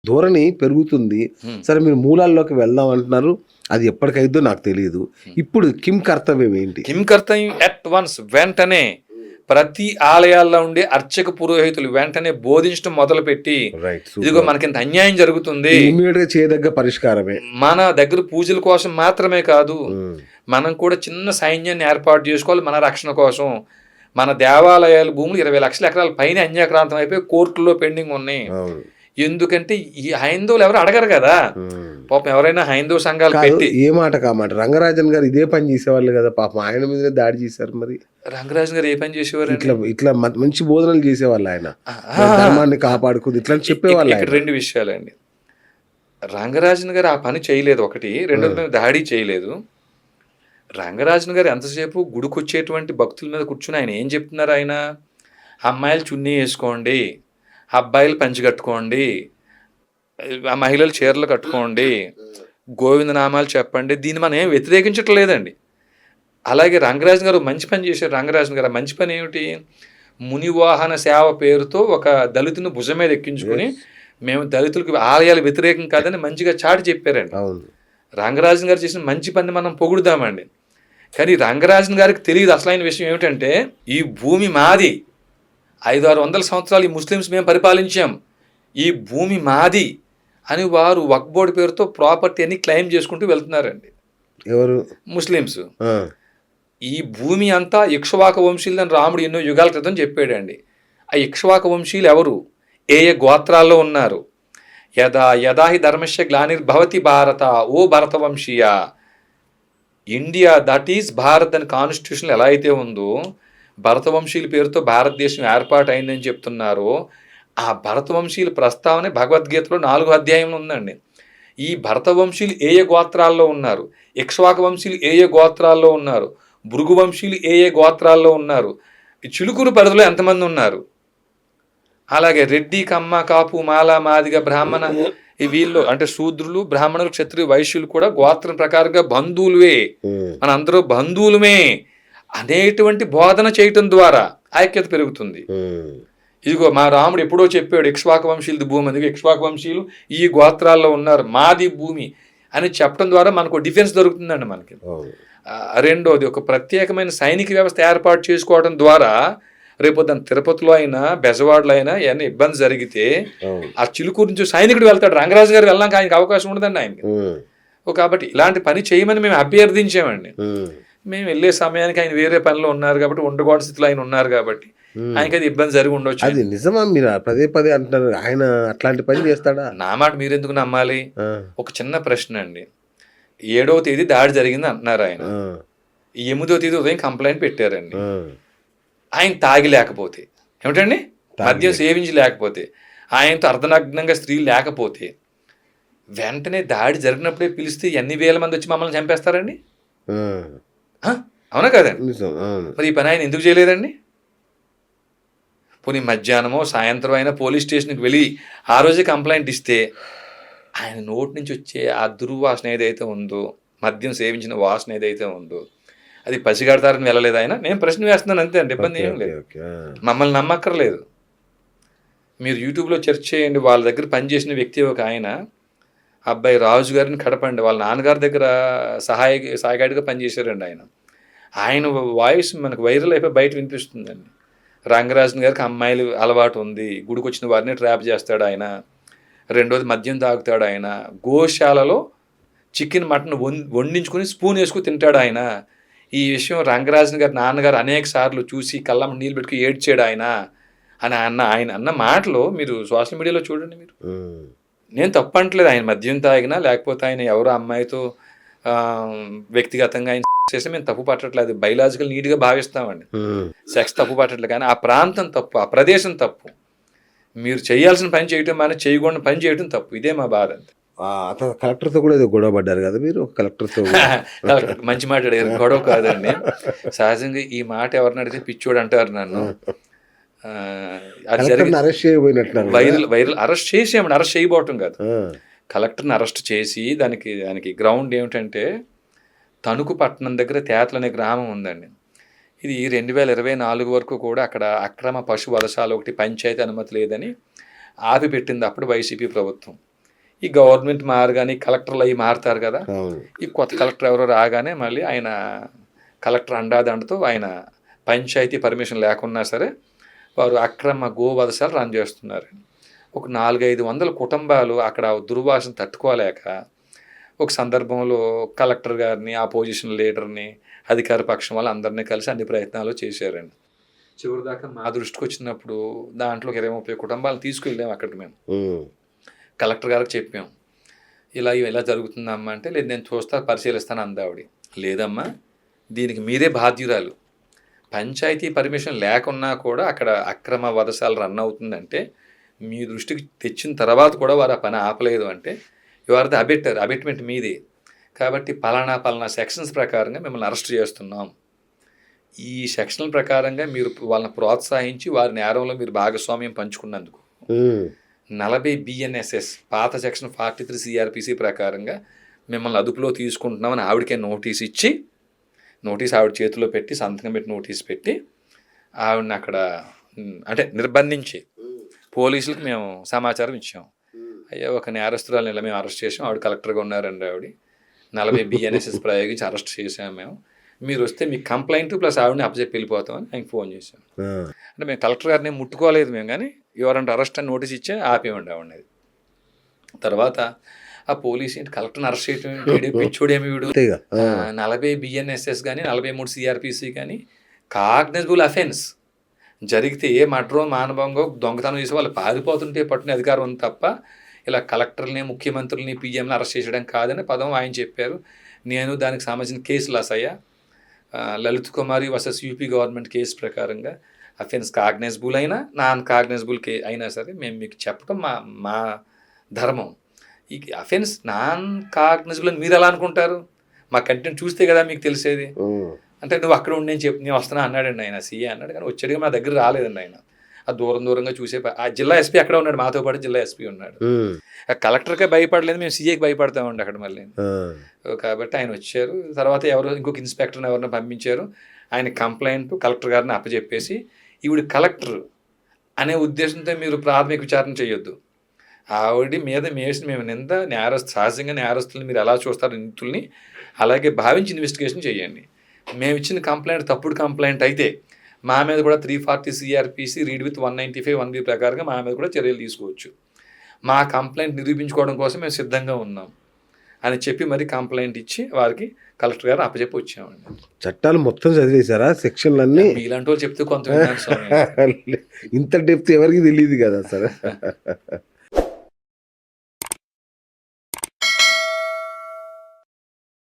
ధోరణి పెరుగుతుంది. సరే మీరు మూలాల్లోకి వెళ్దాం అంటున్నారు. అది ఎప్పటికైద్దో నాకు తెలియదు. ఇప్పుడు కిమ్ కర్తవ్యం ఏంటి? కిమ్ కర్తవ్యం ఎట్ వన్స్ వెంటనే ప్రతి ఆలయాల్లో ఉండే అర్చక పురోహితులు వెంటనే బోధించడం మొదలుపెట్టి, ఇదిగో మనకింత అన్యాయం జరుగుతుంది, ఇమ్మీడియట్ గా చేయదగ్గ పరిష్కారమే. మన దగ్గర పూజల కోసం మాత్రమే కాదు, మనం కూడా చిన్న సైన్యాన్ని ఏర్పాటు చేసుకోవాలి మన రక్షణ కోసం. మన దేవాలయాల భూములు 20 లక్షల ఎకరాల పైన అన్యాక్రాంతం అయిపోయి కోర్టుల్లో పెండింగ్ ఉన్నాయి. ఎందుకంటే ఈ హైందవులు ఎవరు అడగరు కదా, పాపం ఎవరైనా హైందవ సంఘాలు పెట్టి. ఏ మాట కామాట రంగరాజన్ గారు ఇదే పని చేసేవాళ్ళు కదా పాపం, ఆయన మీదనే దాడి చేశారు. మరి రంగరాజన్ గారు ఏ పని చేసేవారు? ఇట్లా మంచి బోధనలు చేసేవాళ్ళు, ఆయన ధర్మాన్ని కాపాడుకుంది ఇట్లా చెప్పేవాళ్ళు. ఇక్కడ 2 విషయాలండి. రంగరాజన్ గారు ఆ పని చేయలేదు, ఒకటి. రెండోది దాడి చేయలేదు. రంగరాజన్ గారు ఎంతసేపు గుడికి వచ్చేటువంటి భక్తుల మీద కూర్చుని ఆయన ఏం చెప్తున్నారు? ఆయన అమ్మాయిలు చున్నీ వేసుకోండి, అబ్బాయిలు పంచి కట్టుకోండి, మహిళలు చీరలు కట్టుకోండి, గోవిందనామాలు చెప్పండి. దీన్ని మనం ఏం వ్యతిరేకించట్లేదండి. అలాగే రంగరాజన్ గారు మంచి పని చేశారు. రంగరాజన్ గారు మంచి పని ఏమిటి? మునివాహన సేవ పేరుతో ఒక దళితుని భుజం మీద ఎక్కించుకుని మేము దళితులకు ఆలయాలు వ్యతిరేకం కాదని మంచిగా చాటి చెప్పారండి. రంగరాజన్ గారు చేసిన మంచి పని మనం పొగుడుదామండి. కానీ రంగరాజన్ గారికి తెలియదు అసలైన విషయం ఏమిటంటే, ఈ భూమి మాది, 500-600 సంవత్సరాలు ఈ ముస్లిమ్స్ మేము పరిపాలించాం, ఈ భూమి మాది అని వారు వక్ఫ్ బోర్డు పేరుతో ప్రాపర్టీ అని క్లెయిమ్ చేసుకుంటూ వెళ్తున్నారండి. ఎవరు? ముస్లిమ్స్. ఈ భూమి అంతా ఇక్ష్వాక వంశీయులని రాముడు ఎన్నో యుగాల క్రితం చెప్పాడండి. ఆ ఇక్ష్వాక వంశీయులు ఎవరు? ఏ ఏ గోత్రాల్లో ఉన్నారు? యదాహి ధర్మస్య గ్లానిర్భవతి భారత, ఓ భరత వంశీయ. ఇండియా దట్ ఈజ్ భారత్ అని కాన్స్టిట్యూషన్ ఎలా అయితే ఉందో, భరతవంశీయుల పేరుతో భారతదేశం ఏర్పాటు అయిందని చెప్తున్నారో, ఆ భరతవంశీయుల ప్రస్తావన భగవద్గీతలో 4వ అధ్యాయంలో ఉందండి. ఈ భరతవంశీయులు ఏ ఏ గోత్రాల్లో ఉన్నారు, ఇక్ష్వాక వంశీయులు ఏ ఏ గోత్రాల్లో ఉన్నారు, భృగు వంశీయులు ఏ ఏ గోత్రాల్లో ఉన్నారు, ఈ చిలుకూరు పరిధిలో ఎంతమంది ఉన్నారు, అలాగే రెడ్డి, కమ్మ, కాపు, మాల, మాదిగ, బ్రాహ్మణ, ఈ వీళ్ళు అంటే శూద్రులు, బ్రాహ్మణులు, క్షత్రియ, వైశ్యులు కూడా గోత్రం ప్రకారంగా బంధువులవే, మన అందరూ బంధువులమే అనేటువంటి బోధన చేయటం ద్వారా ఐక్యత పెరుగుతుంది. ఇదిగో మా రాముడు ఎప్పుడో చెప్పాడు, ఇక్ష్వాక వంశీయులది భూమి, అందుకే ఇక్ష్వాక వంశీయులు ఈ గోత్రాల్లో ఉన్నారు, మాది భూమి అని చెప్పడం ద్వారా మనకు డిఫెన్స్ దొరుకుతుందండి మనకి. రెండోది, ఒక ప్రత్యేకమైన సైనిక వ్యవస్థ ఏర్పాటు చేసుకోవడం ద్వారా రేపు దాని తిరుపతిలో అయినా బెజవాడలో అయినా ఏమైనా ఇబ్బంది జరిగితే ఆ చిలుకూరు నుంచి సైనికుడు వెళ్తాడు, రంగరాజు గారు వెళ్ళడానికి ఆయనకి అవకాశం ఉండదండి ఆయనకి. కాబట్టి ఇలాంటి పని చేయమని మేము అభ్యర్థించామండి. మేము వెళ్ళే సమయానికి ఆయన వేరే పనిలో ఉన్నారు కాబట్టి, ఉండకూడని స్థితిలో ఆయన ఉన్నారు కాబట్టి ఆయనకి అది ఇబ్బంది జరిగి ఉండొచ్చు. అది నిజమా? మీరు పదే అంటున్నారు, ఆయన అట్లాంటి పని చేస్తాడా? నా మాట మీరు ఎందుకు నమ్మాలి? ఒక చిన్న ప్రశ్న అండి. 7వ తేదీ దాడి జరిగింది అంటున్నారు ఆయన, 8వ తేదీ ఉదయం కంప్లైంట్ పెట్టారండి. ఆయన తాగి లేకపోతే ఏమిటండి, మద్యం సేవించి లేకపోతే, ఆయనతో అర్ధనగ్నంగా స్త్రీ లేకపోతే, వెంటనే దాడి జరిగినప్పుడే పిలిస్తే ఎన్ని వేల మంది వచ్చి మమ్మల్ని చంపేస్తారండి? అవునా కదండి? మరి ఈ పని ఆయన ఎందుకు చేయలేదండి? పోనీ మధ్యాహ్నమో సాయంత్రం అయినా పోలీస్ స్టేషన్కి వెళ్ళి ఆ రోజే కంప్లైంట్ ఇస్తే, ఆయన నోటి నుంచి వచ్చే ఆ దుర్వాసన ఏదైతే ఉందో, మద్యం సేవించిన వాసన ఏదైతే ఉందో, అది పసిగడతారని వెళ్ళలేదు ఆయన. నేను ప్రశ్న వేస్తున్నాను అంతే అండి, ఇబ్బంది ఏం లేదు. మమ్మల్ని నమ్మక్కర్లేదు. మీరు యూట్యూబ్లో సెర్చ్ చేయండి. వాళ్ళ దగ్గర పనిచేసిన వ్యక్తి ఒక ఆయన, అబ్బాయి రాజు గారిని కడపండి, వాళ్ళ నాన్నగారి దగ్గర సహాయగాడిగా పనిచేశారండి ఆయన. ఆయన వాయిస్ మనకు వైరల్ అయిపోయి బయట వినిపిస్తుందండి. రంగరాజన్ గారికి అమ్మాయిలు అలవాటు ఉంది, గుడికి వచ్చిన వారిని ట్రాప్ చేస్తాడు ఆయన, రెండోది మద్యం తాగుతాడు ఆయన, గోశాలలో చికెన్ మటన్ వండించుకుని స్పూన్ వేసుకుని తింటాడు ఆయన. ఈ విషయం రంగరాజన్ గారి నాన్నగారు అనేక సార్లు చూసి కళ్ళం నీళ్ళు పెట్టుకుని ఏడ్చాడు ఆయన అని ఆయన అన్న మాటలు మీరు సోషల్ మీడియాలో చూడండి. మీరు, నేను తప్పంటలేదు, ఆయన మద్యం తాగినా లేకపోతే ఆయన ఎవరో అమ్మాయితో వ్యక్తిగతంగా ఆయన చేస్తే మేము తప్పు పట్టట్లేదు, బయలాజికల్ నీట్గా భావిస్తామండి, సెక్స్ తప్పు పట్టట్లేదు. కానీ ఆ ప్రాంతం తప్పు, ఆ ప్రదేశం తప్పు. మీరు చేయాల్సిన పని చేయటం కానీ చేయకూడని పని చేయటం తప్పు. ఇదే మా బాధ. అతను కలెక్టర్తో కూడా ఏదో గొడవ పడ్డారు కదా మీరు? కలెక్టర్తో మంచి మాట అడిగారు, గొడవ కాదండి. సహజంగా ఈ మాట ఎవరిని అడిగితే పిచ్చోడు అంటారు నన్ను. అరెస్ట్ చేయబోయినట్లు వైరల్ అరెస్ట్ చేసామండి, అరెస్ట్ చేయబోవటం కాదు, కలెక్టర్ని అరెస్ట్ చేసి దానికి గ్రౌండ్ ఏమిటంటే, తణుకు పట్టణం దగ్గర తేతలు అనే గ్రామం ఉందండి. ఇది 2024 వరకు కూడా అక్కడ అక్రమ పశు వధశాల ఒకటి పంచాయతీ అనుమతి లేదని ఆపిపెట్టింది అప్పుడు వైసీపీ ప్రభుత్వం. ఈ గవర్నమెంట్ మారగానే కలెక్టర్లు అవి మారుతారు కదా, అవును. ఈ కొత్త కలెక్టర్ ఎవరో రాగానే మళ్ళీ ఆయన కలెక్టర్ అండాదండతో ఆయన పంచాయతీ పర్మిషన్ లేకున్నా సరే వారు అక్రమ గోవధశాలు రన్ చేస్తున్నారు. ఒక 400-500 కుటుంబాలు అక్కడ దుర్వాసన తట్టుకోలేక ఒక సందర్భంలో కలెక్టర్ గారిని, ఆపోజిషన్ లీడర్ని, అధికార పక్షం వాళ్ళు అందరినీ కలిసి అన్ని ప్రయత్నాలు చేశారండి. చివరి దాకా మా దృష్టికి వచ్చినప్పుడు దాంట్లో 20-30 కుటుంబాలను తీసుకెళ్ళాము అక్కడికి మేము. కలెక్టర్ గారికి చెప్పాం, ఇలా జరుగుతుందమ్మా అంటే, లేదు నేను పరిశీలిస్తాను అందావిడ. లేదమ్మా, దీనికి మీరే బాధ్యురాలు. పంచాయతీ పర్మిషన్ లేకున్నా కూడా అక్కడ అక్రమ వధశాలు రన్ అవుతుందంటే మీ దృష్టికి తెచ్చిన తర్వాత కూడా వారు ఆ పని ఆపలేదు అంటే యు ఆర్ ద అబెట్మెంట్ మీదే. కాబట్టి పలానా సెక్షన్స్ ప్రకారంగా మిమ్మల్ని అరెస్ట్ చేస్తున్నాం. ఈ సెక్షన్ల ప్రకారంగా మీరు వాళ్ళని ప్రోత్సహించి వారి నేరంలో మీరు భాగస్వామ్యం పంచుకున్నందుకు 40 BNSS పాత సెక్షన్ 43 CRPC ప్రకారంగా మిమ్మల్ని అదుపులో తీసుకుంటున్నామని ఆవిడకే నోటీస్ ఆవిడ చేతిలో పెట్టి, సంతకం పెట్టి నోటీస్ పెట్టి ఆవిడని అక్కడ అంటే నిర్బంధించి పోలీసులకు మేము సమాచారం ఇచ్చాం. అయ్యా, ఒక నేరస్తురాలను ఇలా మేము అరెస్ట్ చేసాం, ఆవిడ కలెక్టర్గా ఉన్నారండి, ఆవిడ 40 BNSS ప్రయోగించి అరెస్ట్ చేసాం మేము, మీరు వస్తే మీ కంప్లైంట్ ప్లస్ ఆవిడని అప్పచెప్పి వెళ్ళిపోతామని ఆయనకి ఫోన్ చేశాం. అంటే మేము కలెక్టర్ గారిని ముట్టుకోలేదు మేము, కానీ ఎవరంటే అరెస్ట్ అని నోటీస్ ఇచ్చే ఆపేయండి ఆవిడని. తర్వాత ఆ పోలీస్ ఏంటి కలెక్టర్ని అరెస్ట్ చేయడం పిచ్చోడేమి వీడు, 40 BNSS కానీ 43 CRPC కానీ కాగ్నిజబుల్ అఫెన్స్ జరిగితే ఏ మర్డరో మానభంగో దొంగతనం చేసి వాళ్ళు పారిపోతుంటే పట్టుకునే అధికారం ఉంది తప్ప ఇలా కలెక్టర్ని, ముఖ్యమంత్రులని, PMని అరెస్ట్ చేయడం కాదని పదం ఆయన చెప్పారు. నేను దానికి సంబంధించిన కేసులు అసయ్యా లలిత్ కుమారి వర్సెస్ UP గవర్నమెంట్ కేసు ప్రకారంగా అఫెన్స్ కాగ్నిజబుల్ అయినా నాన్ కాగ్నిజబుల్ అయినా సరే మేము మీకు చెప్పడం మా ధర్మం. ఈ అఫెన్స్ నాన్ కాగ్నిజబుల్ అని మీరు ఎలా అనుకుంటారు? మా కంటెంట్ చూస్తే కదా మీకు తెలిసేది. అంటే నువ్వు అక్కడ ఉండి నేను వస్తున్నా అన్నాడండి ఆయన, CA అన్నాడు, కానీ వచ్చాడుగా మా దగ్గర రాలేదండి ఆయన. ఆ దూరంగా చూసే ఆ జిల్లా SP అక్కడ ఉన్నాడు, మాతో పాటు జిల్లా SP ఉన్నాడు. కలెక్టర్కే భయపడలేదు, మేము CAకి భయపడతామండి అక్కడ మళ్ళీ. కాబట్టి ఆయన వచ్చారు. తర్వాత ఇంకొక ఇన్స్పెక్టర్ని ఎవరిని పంపించారు. ఆయన కంప్లైంట్ కలెక్టర్ గారిని అప్పచెప్పేసి ఈవిడ కలెక్టర్ అనే ఉద్దేశంతో మీరు ప్రాథమిక విచారణ చేయొద్దు, ఆవిడ మీద మేము సహజంగా నేరస్తుల్ని మీరు ఎలా చూస్తారు నిందితుల్ని అలాగే భావించి ఇన్వెస్టిగేషన్ చేయండి. మేము ఇచ్చిన కంప్లైంట్ తప్పుడు కంప్లైంట్ అయితే మా మీద కూడా 340 CRPC రీడ్ విత్ 195 1B ప్రకారంగా మా మీద కూడా చర్యలు తీసుకోవచ్చు. మా కంప్లైంట్ నిరూపించుకోవడం కోసం మేము సిద్ధంగా ఉన్నాం అని చెప్పి మరి కంప్లైంట్ ఇచ్చి వారికి కలెక్టర్ గారు అప్పచెప్పి వచ్చామండి. చట్టాలు మొత్తం చదివేశారా సెక్షన్లన్నీ? ఇలాంటి వాళ్ళు చెప్తే కొంత ఇంత డెప్త్ ఎవరికి తెలియదు కదా సార్.